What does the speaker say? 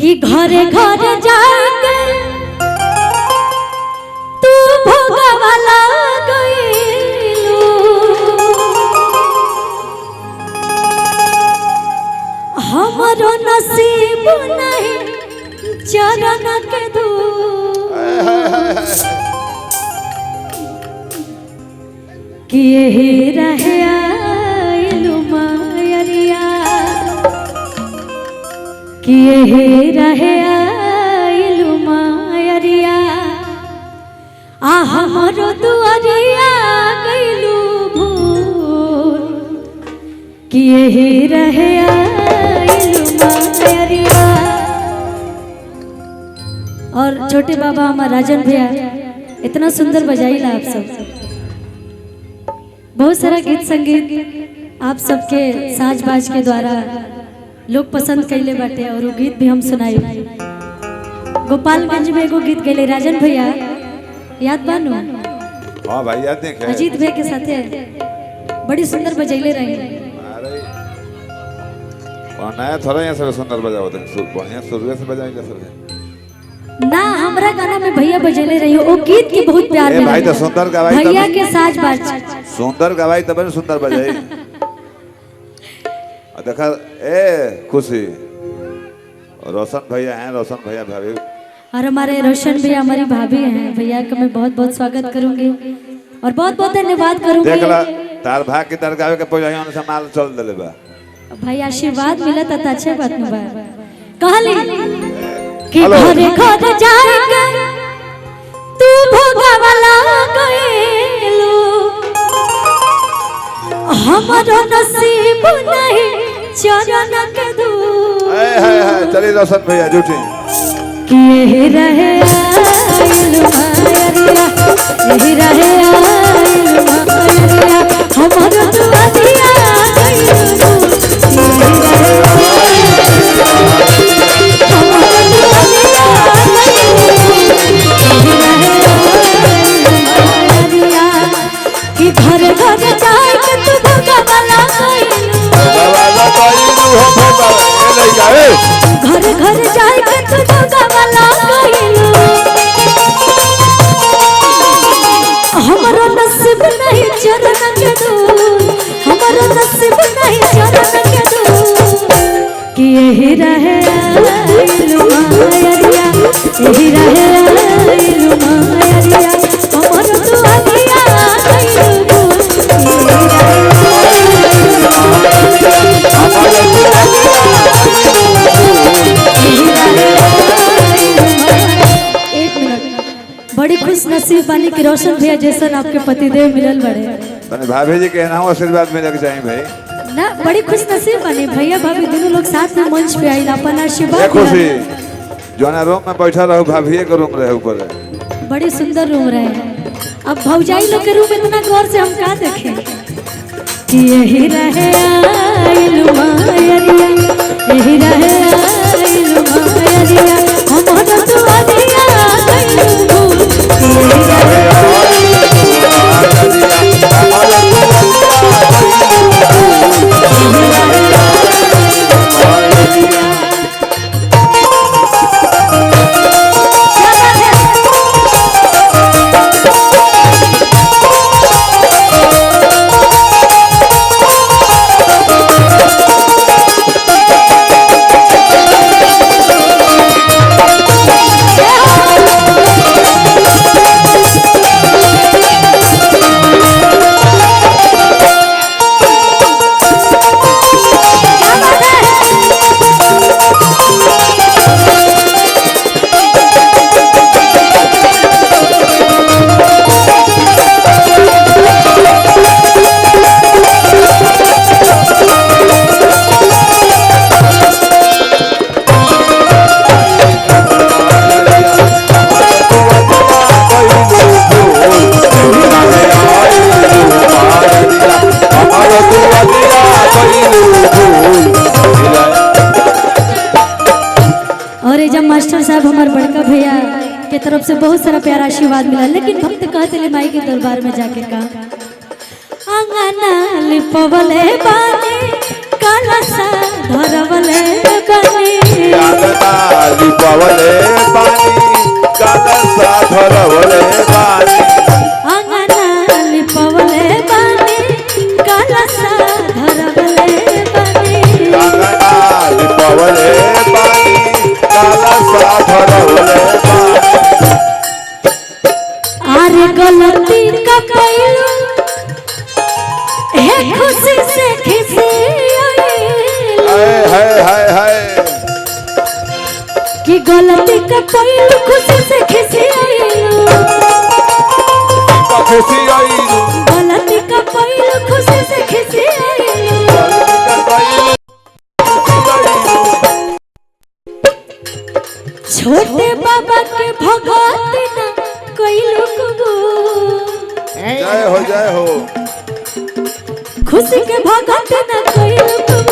कि घरे घरे जाके तू भोगवाला गइलू हमरो नसीब नहीं चरण के दूर कि यही रहे आइलू मायरिया कि यही रहे आइलू मायरिया आ हमरो दुआरिया गइलू भूल कि यही रहे आइलू मायरिया। और छोटे बाबा हमारा राजन भैया इतना सुंदर बजाइला आप सब, बहुत सारा गीत संगीत आप सबके साज बाज के द्वारा लोग पसंद कैले बाटे और वो गीत भी हम सुनाई। गोपालगंज में एगो गीत गैले राजन भैया, याद बानू? हाँ भाई याद है। अजीत भैया के साथे बड़ी सुंदर बजैले रहे। नया थोड़ा यहाँ से सुंदर बजाओ बढ़िया शुरू से बजाएंगे सर ना हमरा गाना में भैया बजैले रही वो गीत के बहुत प्यार में भाई तो सुंदर गवाई भैया के साज बाज सुंदर गवाई तब सुंदर बजाई। देखा ए खुशी रोशन भैया हैं, रोशन भैया भाभी और हमारे रोशन भैया हमारी भाभी हैं। भैया का मैं बहुत बहुत स्वागत करूंगी और बहुत बहुत धन्यवाद करूंगी। देख ला तार भाग के तार गावे के पहले से माल चल देले बा भाई आशीर्वाद मिला त अच्छे बात में बा कहली कि घरे घरे जाके तू भोगवाला गइलू हमरो नसीब नहीं चरण के दूर। चलिए रोशन भैया झूठी कि यही रहे आइलू मायरिया यही रहे आइलू मायरिया हमरो दुआरिया कि घरे घरे जाके तू भोगवाला गइलू घरे घरे जाके तू भोगवाला गइलू हमरो नसीब नहीं चरण के दूर हमरो नसीब नहीं चरण के दूर कि यही रहे आइलू मायरिया यही रहे आइलू मायरिया हमरो दुआरिया गइलू बड़ी खुश नसीब बानी कि रोशन भैया जैसा आपके पतिदेव मिलल बड़े। भाभी जी के नाम आशीर्वाद मिले के चाहिए भाई ना बड़ी खुश नसीब बानी भैया भाभी दोनों लोग साथ में मंच पे आई अपन आशीर्वाद खुशी जो ना रूम में बैठा रहो भाभी के रूम रहे ऊपर बड़ी सुंदर रूम रहे। अब भौजाई लोग के रूम इतना गौर से हम का देखें कि यही रहे आइलू मायरिया यही रहे आइलू मायरिया हमरो दुआरिया गइलू मास्टर साहब हमारे बड़का भैया के तरफ से बहुत सारा प्यारा आशीर्वाद मिला, लेकिन भक्त कहते ले माई के दरबार में जाके का अंगना लिपवले बानी कलसा धरवले कनी अंगना लिपवले बानी कलसा धरवले बानी अंगना लिपवले बानी कलसा धरवले बानी अंगना लिपवले बानी कलसा धरवले बानी अरे गलती का कैलू हे खुशी से खिसी हाय कि गलती का कैलू खुशी से खिसी खुशी आई गलती का कैलू खुशी से खिसी छोटे बाबा के भगत ना कैलू कुबू जय हो खुशी के भगत ना कैलू कुबू